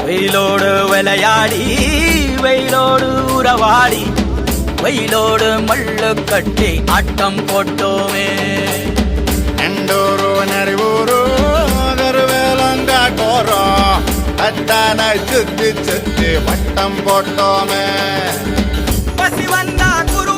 வெயிலோடு விளையாடி வெயிலோடு உறவாடி வெயிலோடு மல்லு கட்டி ஆட்டம் போட்டோமே. எண்டூரு நெறிவூரு கருவேலங்காட்டோரோ அத்தான சுத்தி சுத்தி வட்டம் போட்டோமே. பசி வந்தா குரு